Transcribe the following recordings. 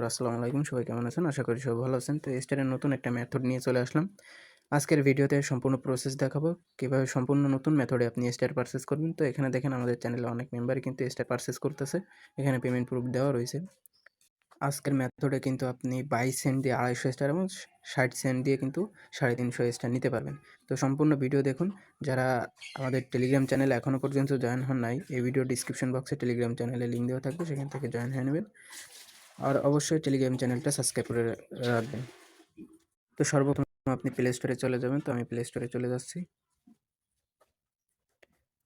বন্ধুরা আসসালামু আলাইকুম, সবাই কেমন আছেন? আশা করি সবাই ভালো আছেন। তো স্টারের নতুন একটা মেথড নিয়ে চলে আসলাম। আজকের ভিডিওতে সম্পূর্ণ প্রসেস দেখাবো, কিভাবে সম্পূর্ণ নতুন মেথডে আপনি স্টার পারচেজ করবেন। তো এখানে দেখেন আমাদের চ্যানেলে অনেক মেম্বারই কিন্তু স্টার পারচেজ করতেছে। এখানে পেমেন্ট প্রুফ দেওয়া রয়েছে। আজকের মেথডে কিন্তু আপনি 22 সেন্ট দিয়ে 250 স্টার এবং 60 সেন্ট দিয়ে কিন্তু 350 স্টার নিতে পারবেন। তো সম্পূর্ণ ভিডিও দেখুন। যারা আমাদের টেলিগ্রাম চ্যানেলে এখনও পর্যন্ত জয়েন হন নাই, এই ভিডিও ডিসক্রিপশন বক্সে টেলিগ্রাম চ্যানেলে লিঙ্ক দেওয়া থাকবে, সেখান থেকে জয়েন হয়ে নেবেন। আর অবশ্যই টেলিগ্রাম চ্যানেলটা সাবস্ক্রাইব করে রাখবেন। তো সর্বপ্রথম আপনি প্লে স্টোরে চলে যাবেন। তো আমি প্লে স্টোরে চলে যাচ্ছি।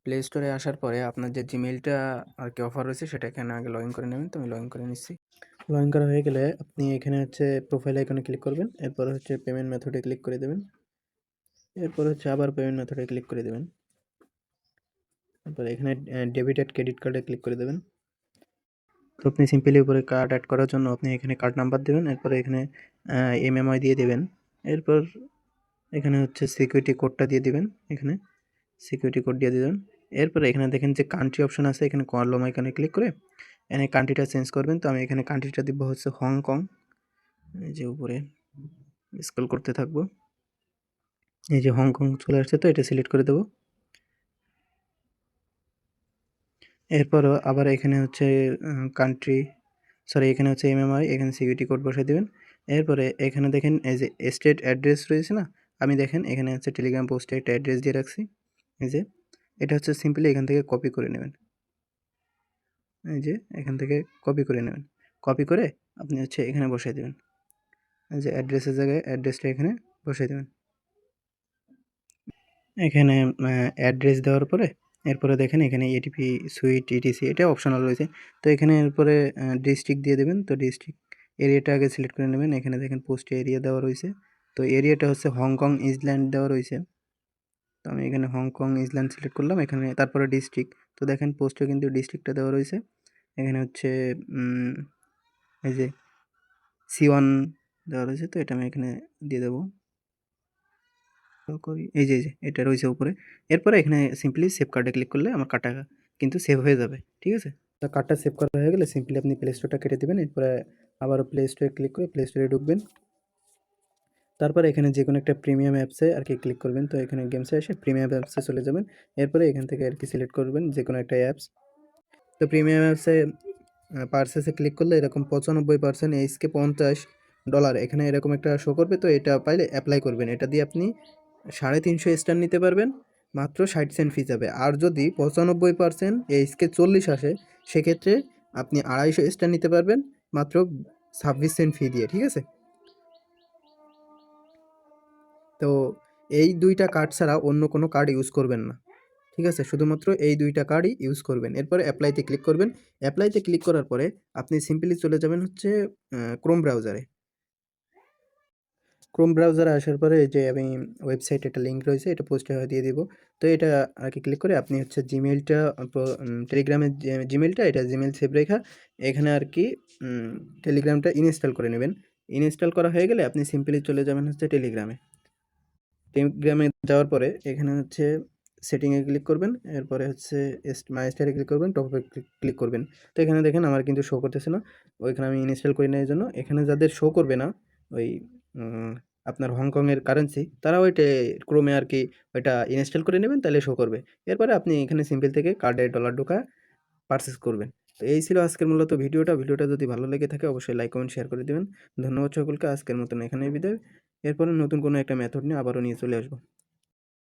প্লে স্টোরে আসার পরে আপনার যে জিমেইলটা আর কি অফার রয়েছে সেটা এখানে আগে লগ ইন করে নেবেন। তো আমি লগ ইন করে নিচ্ছি। লগ ইন করা হয়ে গেলে আপনি এখানে হচ্ছে প্রোফাইল আইকনে ক্লিক করবেন। এরপর হচ্ছে পেমেন্ট মেথডে ক্লিক করে দেবেন। এরপর হচ্ছে আবার পেমেন্ট মেথডে ক্লিক করে দেবেন। তারপর এখানে ডেবিট অ্যান্ড ক্রেডিট কার্ডে ক্লিক করে দেবেন। তো আপনি সিম্পলি উপরে কার্ড অ্যাড করার জন্য আপনি এখানে কার্ড নাম্বার দেবেন। এরপরে এখানে এমএমআই দিয়ে দেবেন। এরপর এখানে হচ্ছে সিকিউরিটি কোডটা দিয়ে দিবেন। এখানে সিকিউরিটি কোড দিয়ে দিবেন। এরপরে এখানে দেখেন যে কান্ট্রি অপশন আছে, এখানে কলম আইকনে ক্লিক করে এখানে কান্ট্রিটা চেঞ্জ করবেন। তো আমি এখানে কান্ট্রিটা দিব হচ্ছে হংকং। এই যে উপরে স্ক্রল করতে থাকবো, এই যে হংকং চলে আসছে, তো এটা সিলেক্ট করে দেবো। এরপরও আবার এখানে হচ্ছে কান্ট্রি এখানে হচ্ছে এমএমআই, এখানে সিকিউরিটি কোড বসিয়ে দেবেন। এরপরে এখানে দেখেন এই যে স্টেট অ্যাড্রেস রয়েছে না, আমি দেখেন এখানে হচ্ছে টেলিগ্রাম পোস্টে একটা অ্যাড্রেস দিয়ে রাখছি। এই যে এটা হচ্ছে সিম্পলি এখান থেকে কপি করে নেবেন। এই যে এখান থেকে কপি করে নেবেন। কপি করে আপনি হচ্ছে এখানে বসাই দেবেন। এই যে অ্যাড্রেসের জায়গায় অ্যাড্রেসটা এখানে বসাই দেবেন। এখানে অ্যাড্রেস দেওয়ার পরে এরপরে দেখেন এখানে এটিপি সুইট ইটিসি এটা অপশনাল রয়েছে। তো এখানে এরপরে ডিস্ট্রিক্ট দিয়ে দেবেন। তো ডিস্ট্রিক্ট এরিয়াটা আগে সিলেক্ট করে নেবেন। এখানে দেখেন পোস্টে এরিয়া দেওয়া রয়েছে। তো এরিয়াটা হচ্ছে হংকং ইসল্যান্ড দেওয়া রয়েছে। তো আমি এখানে হংকং ইসল্যান্ড সিলেক্ট করলাম। এখানে তারপরে ডিস্ট্রিক্ট, তো দেখেন পোস্টে কিন্তু ডিস্ট্রিক্টটা দেওয়া রয়েছে। এখানে হচ্ছে এই যে C1 দেওয়া রয়েছে। তো এটা আমি এখানে দিয়ে দেবো করি। এই যে এটা রয়েছে উপরে। এরপরে এখানে সিম্পলি সেভ কার্ডে ক্লিক করলে আমার কার্ডটা কিন্তু সেভ হয়ে যাবে। ঠিক আছে? তো কার্ডটা সেভ করা হয়ে গেলে সিম্পলি আপনি প্লে স্টোরটা কেটে দেবেন। এরপরে আবারও প্লে স্টোরে ক্লিক করে প্লে স্টোরে ঢুকবেন। তারপরে এখানে যে কোনো একটা প্রিমিয়াম অ্যাপসে আর কি ক্লিক করবেন। তো এখানে গেমসে এসে প্রিমিয়াম অ্যাপসে চলে যাবেন। এরপরে এখান থেকে আর কি সিলেক্ট করবেন যে কোনো একটা অ্যাপস। তো প্রিমিয়াম অ্যাপসে পারচেসে ক্লিক করলে এরকম 95% এইচকে $50 এখানে এরকম একটা শো করবে। তো এটা পাইলে অ্যাপ্লাই করবেন। এটা দিয়ে আপনি 350 স্টার নিতে পারবেন, মাত্র 60 সেন্ট ফি যাবে। আর যদি 95% এইচকে 40 আসে, সেক্ষেত্রে আপনি 250 স্টার নিতে পারবেন মাত্র 26 সেন্ট ফি দিয়ে। ঠিক আছে? তো এই দুইটা কার্ড ছাড়া অন্য কোনো কার্ড ইউজ করবেন না। ঠিক আছে? শুধুমাত্র এই দুইটা কার্ডই ইউজ করবেন। এরপরে অ্যাপ্লাইতে ক্লিক করবেন। অ্যাপ্লাইতে ক্লিক করার পরে আপনি সিম্পলি চলে যাবেন হচ্ছে ক্রোম ব্রাউজারে। ক্রোম ব্রাউজারে আসার পরে এই যে আমি ওয়েবসাইট একটা লিঙ্ক রয়েছে, এটা পোস্টে দিয়ে দিব। তো এটা আর কি ক্লিক করে আপনি হচ্ছে জিমেইলটা টেলিগ্রামের যে জিমেইলটা, এটা জিমেইল সেভ রেখা এখানে আর কি টেলিগ্রামটা ইনস্টল করে নেবেন। ইনস্টল করা হয়ে গেলে আপনি সিম্পলি চলে যাবেন হচ্ছে টেলিগ্রামে। টেলিগ্রামে যাওয়ার পরে এখানে হচ্ছে সেটিংয়ে ক্লিক করবেন। এরপরে হচ্ছে মাই স্টারে ক্লিক করবেন, টপ আপে ক্লিক করবেন। তো এখানে দেখেন আমার কিন্তু শো করতেছে না। ওইখানে আমি ইনস্টল করি না, এজন্য এখানে যাদের শো করবে না ওই আপনার হংকংয়ের কারেন্সি, তারা ওইটা ক্রোমে আর কি ওইটা ইনস্টল করে নেবেন, তাহলে শো করবে। এরপরে আপনি এখানে সিম্পল থেকে কার্ডে ডলার ঢোকা পারচেস করবেন। তো এই ছিল আজকের মূলত ভিডিওটা যদি ভালো লেগে থাকে অবশ্যই লাইক কমেন্ট শেয়ার করে দেবেন। ধন্যবাদ সকলকে। আজকের মতন এখানেই বিদায়। এরপরে নতুন কোনো একটা মেথড নিয়ে আবারও নিয়ে চলে আসবো।